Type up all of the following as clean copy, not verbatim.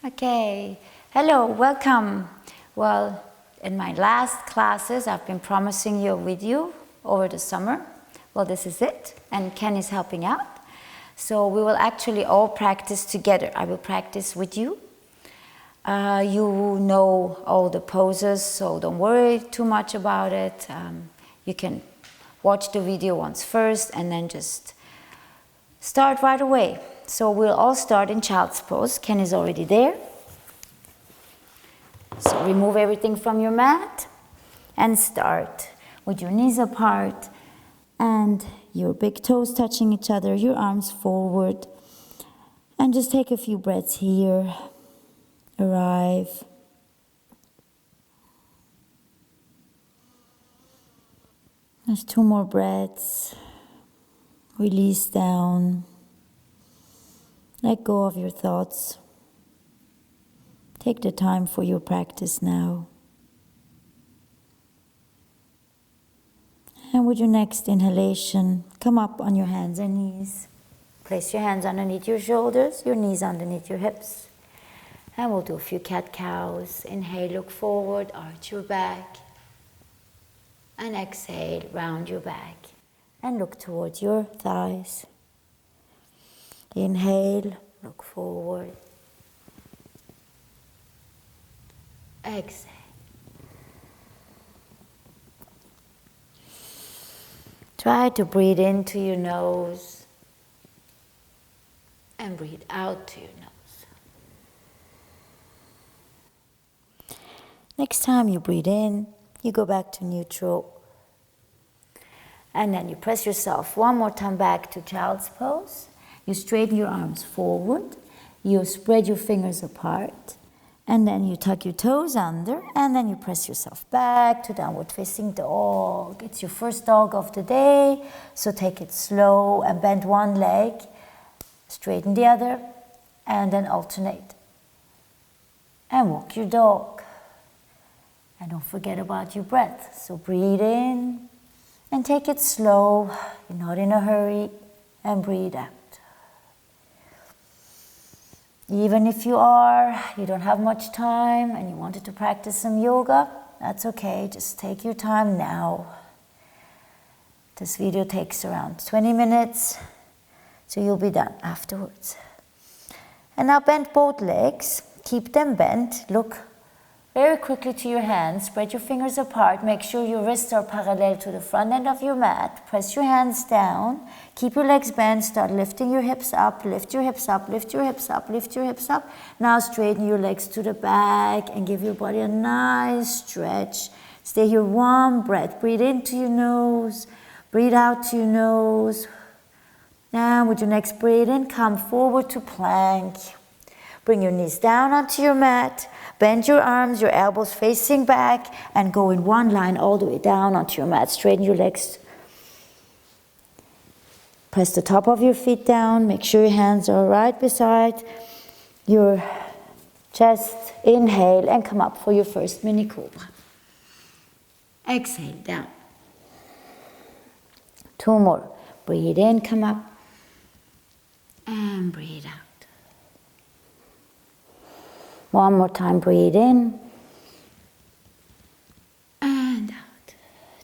Okay, hello, welcome. Well, in my last classes, I've been promising you a video over the summer. Well, this is it, and Ken is helping out. So we will actually all practice together. I will practice with you. You know all the poses, so don't worry too much about it. You can watch the video once first and then just start right away. So we'll all start in child's pose. Ken is already there. So remove everything from your mat and start with your knees apart and your big toes touching each other, your arms forward. And just take a few breaths here. Arrive. There's 2 more breaths. Release down. Let go of your thoughts. Take the time for your practice now. And with your next inhalation, come up on your hands and knees. Place your hands underneath your shoulders, your knees underneath your hips. And we'll do a few cat-cows. Inhale, look forward, arch your back. And exhale, round your back. And look towards your thighs. Inhale, look forward. Exhale. Try to breathe into your nose and breathe out to your nose. Next time you breathe in, you go back to neutral. And then you press yourself one more time back to child's pose. You straighten your arms forward. You spread your fingers apart. And then you tuck your toes under. And then you press yourself back to downward facing dog. It's your first dog of the day. So take it slow and bend one leg. Straighten the other. And then alternate. And walk your dog. And don't forget about your breath. So breathe in. And take it slow. You're not in a hurry. And breathe out. Even if you don't have much time and you wanted to practice some yoga, that's okay, just take your time now. This video takes around 20 minutes, so you'll be done afterwards. And now bend both legs, keep them bent, look very quickly to your hands, spread your fingers apart, make sure your wrists are parallel to the front end of your mat, press your hands down, keep your legs bent, start lifting your hips up, lift your hips up, lift your hips up, lift your hips up. Now straighten your legs to the back and give your body a nice stretch. Stay here, one breath, breathe into your nose, breathe out to your nose. Now with your next breath in, come forward to plank. Bring your knees down onto your mat. Bend your arms, your elbows facing back, and go in one line all the way down onto your mat. Straighten your legs. Press the top of your feet down. Make sure your hands are right beside your chest. Inhale and come up for your first mini cobra. Exhale, down. 2 more. Breathe in, come up. And breathe out. One more time, breathe in and out.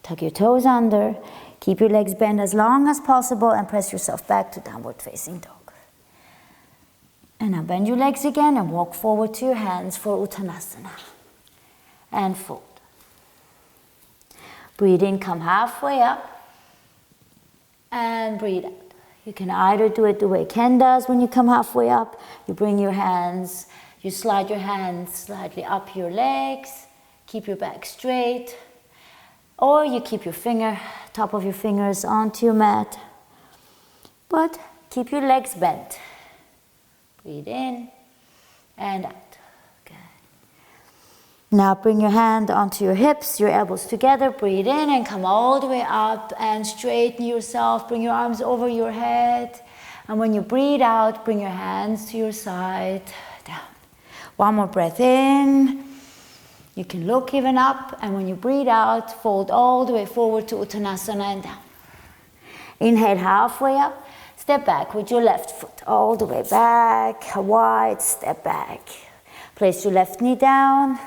Tuck your toes under, keep your legs bent as long as possible and press yourself back to downward facing dog. And now bend your legs again and walk forward to your hands for Uttanasana. And fold. Breathe in, come halfway up and breathe out. You can either do it the way Ken does when you come halfway up. You bring your hands. You slide your hands slightly up your legs, keep your back straight, or you keep your top of your fingers onto your mat, but keep your legs bent. Breathe in and out. Okay. Now bring your hand onto your hips, your elbows together, breathe in and come all the way up and straighten yourself, bring your arms over your head, and when you breathe out, bring your hands to your side, down. One more breath in. You can look even up, and when you breathe out, fold all the way forward to Uttanasana and down. Inhale halfway up, step back with your left foot all the way back, a wide step back. Place your left knee down.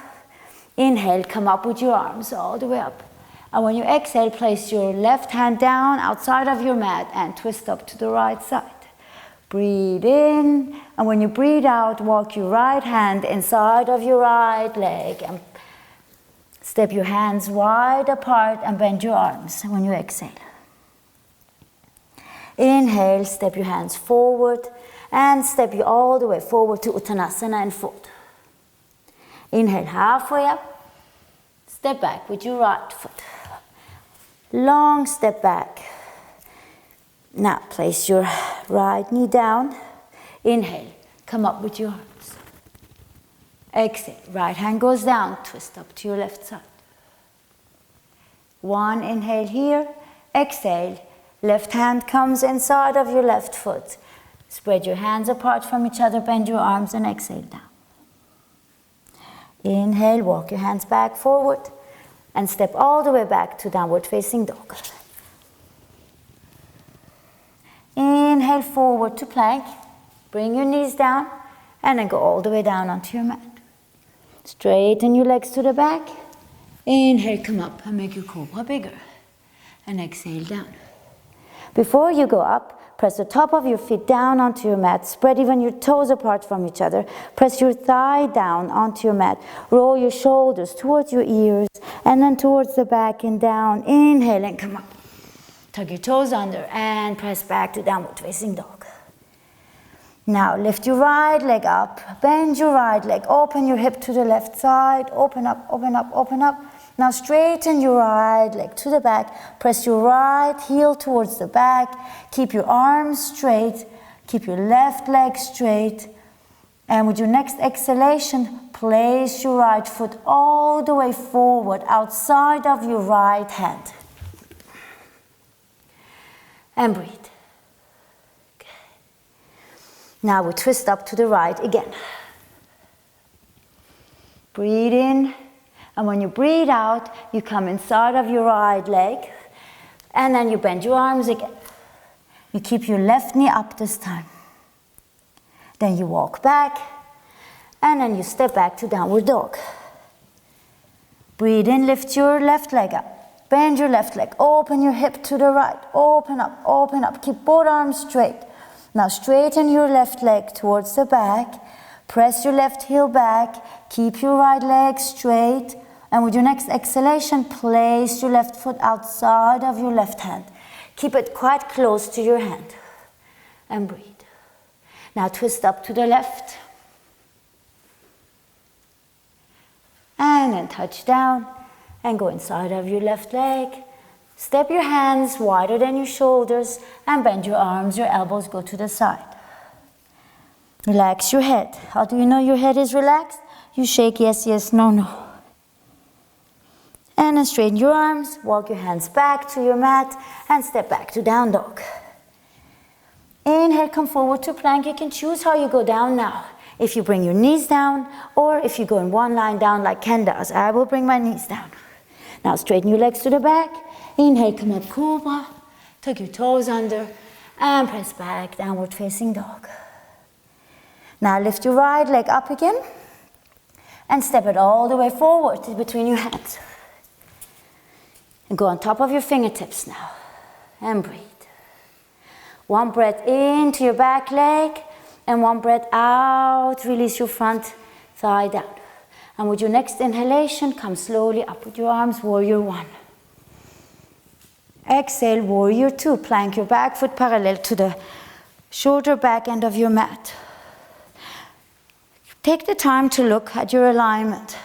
Inhale, come up with your arms all the way up. And when you exhale, place your left hand down outside of your mat and twist up to the right side. Breathe in, and when you breathe out, walk your right hand inside of your right leg and step your hands wide apart and bend your arms when you exhale. Inhale, step your hands forward and step you all the way forward to Uttanasana and fold. Inhale, halfway up, step back with your right foot. Long step back. Now place your right knee down. Inhale, come up with your arms. Exhale, right hand goes down, twist up to your left side. One inhale here, exhale, left hand comes inside of your left foot. Spread your hands apart from each other, bend your arms and exhale down. Inhale, walk your hands back forward and step all the way back to downward facing dog. Inhale forward to plank, bring your knees down and then go all the way down onto your mat. Straighten your legs to the back. Inhale, come up and make your cobra bigger. And exhale down. Before you go up, press the top of your feet down onto your mat. Spread even your toes apart from each other. Press your thigh down onto your mat. Roll your shoulders towards your ears and then towards the back and down. Inhale and come up. Tuck your toes under and press back to downward facing dog. Now lift your right leg up, bend your right leg, open your hip to the left side, open up, open up, open up. Now straighten your right leg to the back, press your right heel towards the back, keep your arms straight, keep your left leg straight, and with your next exhalation, place your right foot all the way forward outside of your right hand. And breathe. Okay. Now we twist up to the right again. Breathe in, and when you breathe out, you come inside of your right leg, and then you bend your arms again. You keep your left knee up this time. Then you walk back, and then you step back to downward dog. Breathe in, lift your left leg up. Bend your left leg, open your hip to the right, open up, keep both arms straight. Now straighten your left leg towards the back, press your left heel back, keep your right leg straight, and with your next exhalation, place your left foot outside of your left hand. Keep it quite close to your hand, and breathe. Now twist up to the left, and then touch down. And go inside of your left leg. Step your hands wider than your shoulders and bend your arms, your elbows go to the side. Relax your head. How do you know your head is relaxed? You shake yes, yes, no, no. And then straighten your arms, walk your hands back to your mat and step back to down dog. Inhale, come forward to plank. You can choose how you go down now. If you bring your knees down or if you go in one line down like Ken does. I will bring my knees down. Now straighten your legs to the back. Inhale, come up, cobra. Tuck your toes under and press back, downward facing dog. Now lift your right leg up again and step it all the way forward between your hands. And go on top of your fingertips now and breathe. One breath into your back leg and one breath out. Release your front thigh down. And with your next inhalation, come slowly up with your arms, warrior one. Exhale, warrior two. Plank your back foot parallel to the shoulder back end of your mat. Take the time to look at your alignment.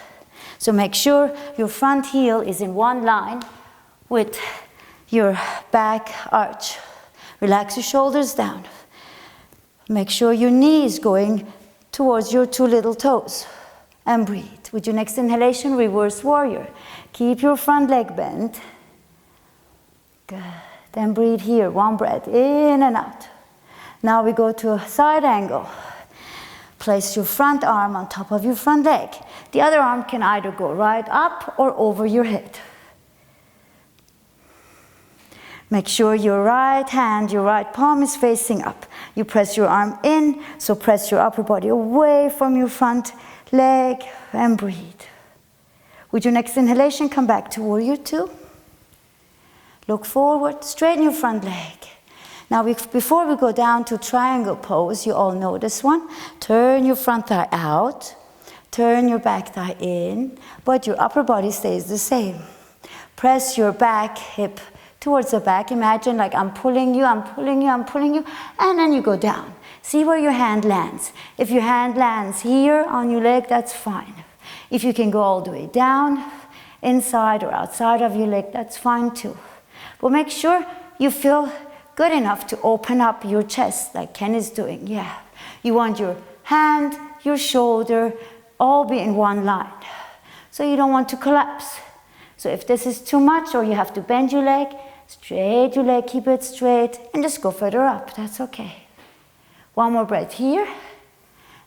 So make sure your front heel is in one line with your back arch. Relax your shoulders down. Make sure your knee is going towards your two little toes. And breathe. With your next inhalation, reverse warrior. Keep your front leg bent. Good. Then breathe here. One breath in and out. Now we go to a side angle. Place your front arm on top of your front leg. The other arm can either go right up or over your head. Make sure your right hand, your right palm is facing up. You press your arm in, so press your upper body away from your front leg and breathe. With your next inhalation, come back to warrior two. Look forward, straighten your front leg. Now, before we go down to triangle pose, you all know this one. Turn your front thigh out, turn your back thigh in, but your upper body stays the same. Press your back hip towards the back. Imagine like I'm pulling you, I'm pulling you, I'm pulling you, and then you go down. See where your hand lands. If your hand lands here on your leg, that's fine. If you can go all the way down, inside or outside of your leg, that's fine too. But make sure you feel good enough to open up your chest like Ken is doing. Yeah. You want your hand, your shoulder, all be in one line. So you don't want to collapse. So if this is too much or you have to bend your leg, straight your leg, keep it straight, and just go further up. That's okay. One more breath here.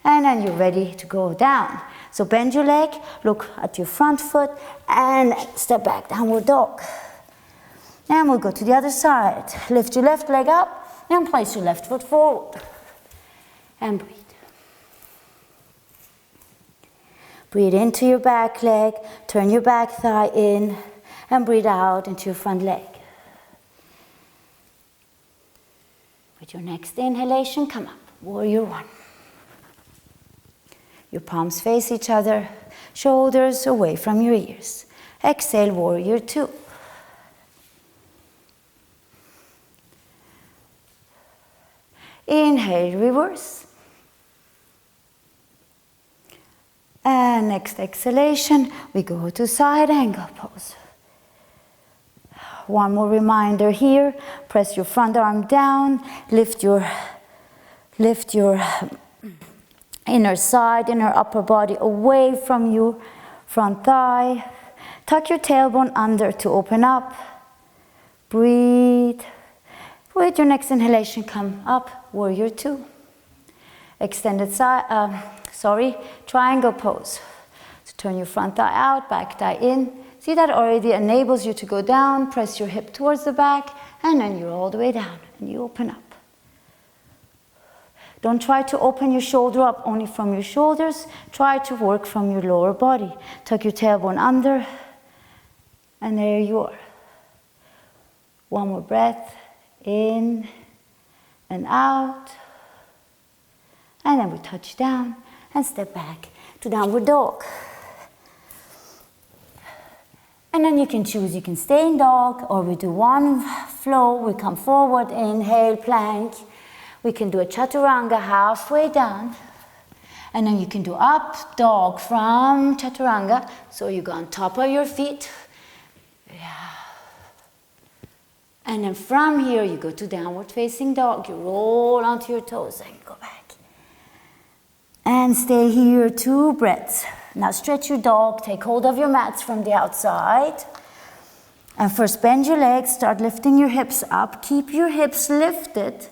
And then you're ready to go down. So bend your leg, look at your front foot, and step back, downward dog. And we'll go to the other side. Lift your left leg up and place your left foot forward. And breathe. Breathe into your back leg, turn your back thigh in, and breathe out into your front leg. With your next inhalation, come up, warrior one. Your palms face each other, shoulders away from your ears. Exhale, warrior two. Inhale, reverse. And next exhalation, we go to side angle pose. One more reminder here, press your front arm down, lift your inner side, inner upper body away from your front thigh. Tuck your tailbone under to open up. Breathe. With your next inhalation, come up, warrior two. Extended side, triangle pose. So turn your front thigh out, back thigh in. See, that already enables you to go down, press your hip towards the back, and then you're all the way down, and you open up. Don't try to open your shoulder up only from your shoulders. Try to work from your lower body. Tuck your tailbone under, and there you are. One more breath. In and out. And then we touch down and step back to downward dog. And then you can choose, you can stay in dog, or we do one flow, we come forward, inhale, plank. We can do a chaturanga halfway down. And then you can do up dog from chaturanga. So you go on top of your feet. Yeah. And then from here, you go to downward facing dog. You roll onto your toes and go back. And stay here 2 breaths. Now stretch your dog. Take hold of your mats from the outside. And first bend your legs. Start lifting your hips up. Keep your hips lifted.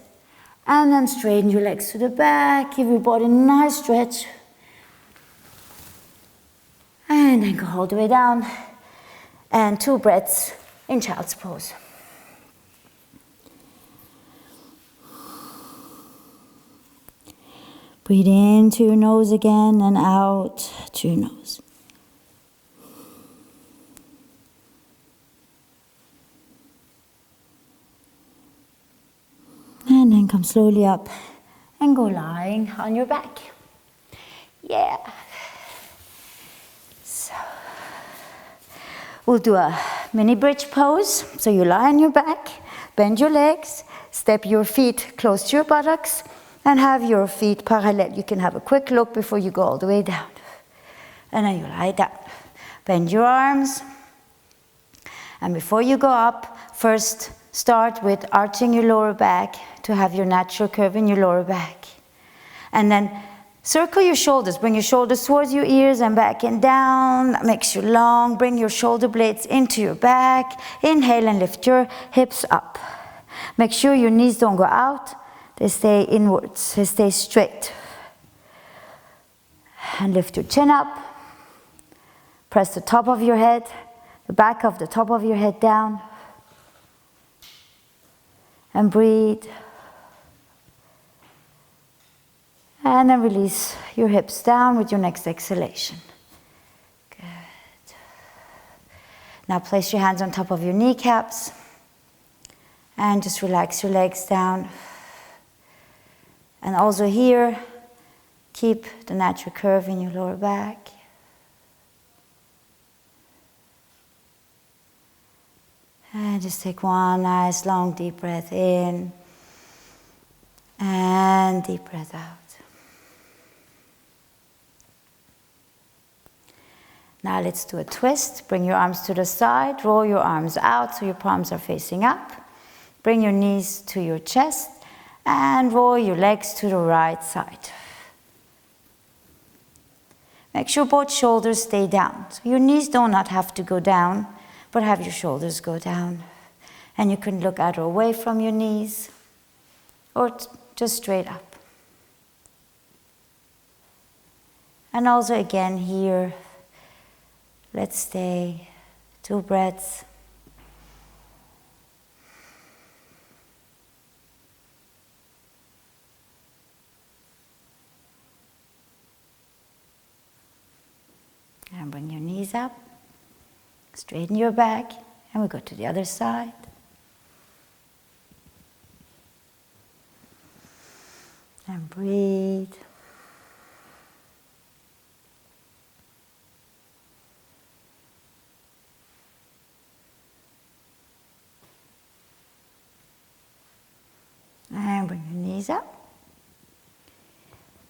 And then straighten your legs to the back. Give your body a nice stretch. And then go all the way down. And 2 breaths in child's pose. Breathe in to your nose again and out to your nose. And then come slowly up and go lying on your back. Yeah. So we'll do a mini bridge pose. So you lie on your back, bend your legs, step your feet close to your buttocks, and have your feet parallel. You can have a quick look before you go all the way down. And then you lie down. Bend your arms. And before you go up, first start with arching your lower back to have your natural curve in your lower back. And then circle your shoulders. Bring your shoulders towards your ears and back and down. That makes you long. Bring your shoulder blades into your back. Inhale and lift your hips up. Make sure your knees don't go out. They stay inwards, they stay straight. And lift your chin up. Press the top of your head, the back of the top of your head down. And breathe. And then release your hips down with your next exhalation. Good. Now place your hands on top of your kneecaps. And just relax your legs down. And also here, keep the natural curve in your lower back. And just take one nice long deep breath in. And deep breath out. Now let's do a twist. Bring your arms to the side. Roll your arms out so your palms are facing up. Bring your knees to your chest. And roll your legs to the right side. Make sure both shoulders stay down. So your knees do not have to go down, but have your shoulders go down. And you can look either away from your knees or just straight up. And also again here, let's stay 2 breaths. And bring your knees up, straighten your back, and we go to the other side. And breathe. And bring your knees up.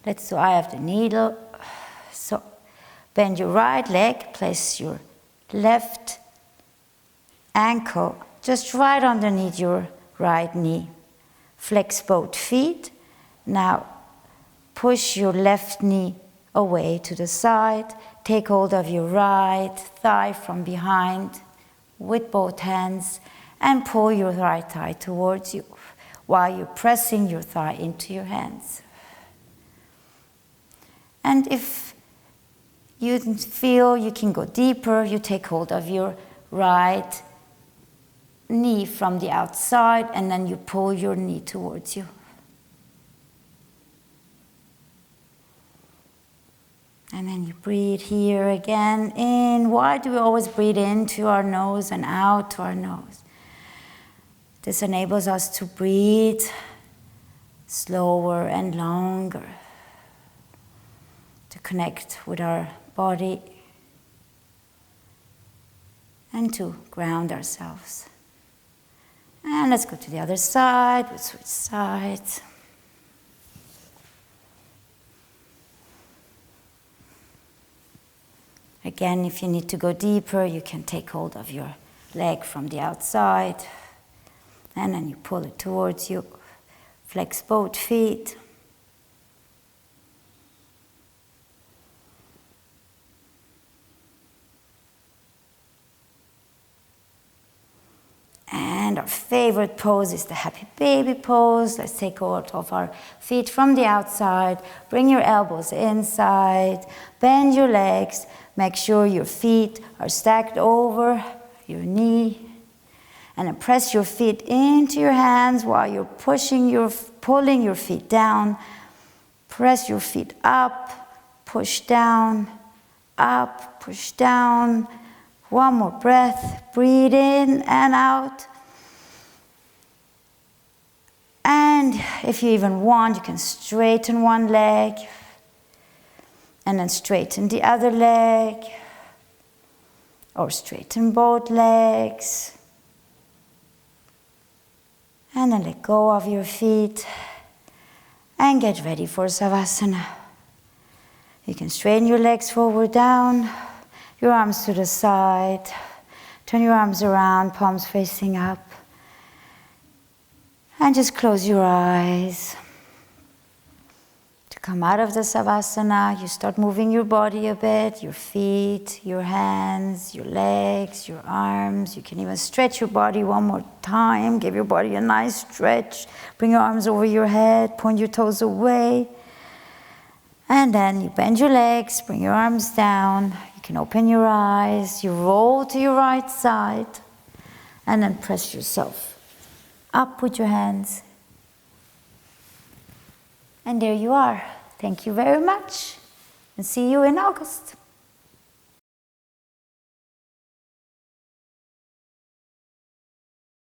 Let's do eye of the needle. So bend your right leg, place your left ankle just right underneath your right knee. Flex both feet. Now push your left knee away to the side. Take hold of your right thigh from behind with both hands and pull your right thigh towards you while you're pressing your thigh into your hands. And if you feel you can go deeper, you take hold of your right knee from the outside and then you pull your knee towards you. And then you breathe here again in. Why do we always breathe in to our nose and out to our nose? This enables us to breathe slower and longer, to connect with our body and to ground ourselves. And let's go to the other side. We'll switch sides. Again, if you need to go deeper, you can take hold of your leg from the outside and then you pull it towards you. Flex both feet. And our favorite pose is the happy baby pose. Let's take hold of our feet from the outside. Bring your elbows inside. Bend your legs. Make sure your feet are stacked over your knee. And then press your feet into your hands while you're pulling your feet down. Press your feet up, push down, up, push down. One more breath. Breathe in and out. And if you even want, you can straighten one leg. And then straighten the other leg. Or straighten both legs. And then let go of your feet. And get ready for Savasana. You can straighten your legs forward, down. Your arms to the side. Turn your arms around, palms facing up. And just close your eyes. To come out of the Savasana, you start moving your body a bit, your feet, your hands, your legs, your arms. You can even stretch your body one more time. Give your body a nice stretch. Bring your arms over your head, point your toes away. And then you bend your legs, bring your arms down. You can open your eyes. You roll to your right side. And then press yourself Up with your hands. And there you are. Thank you very much. And see you in August.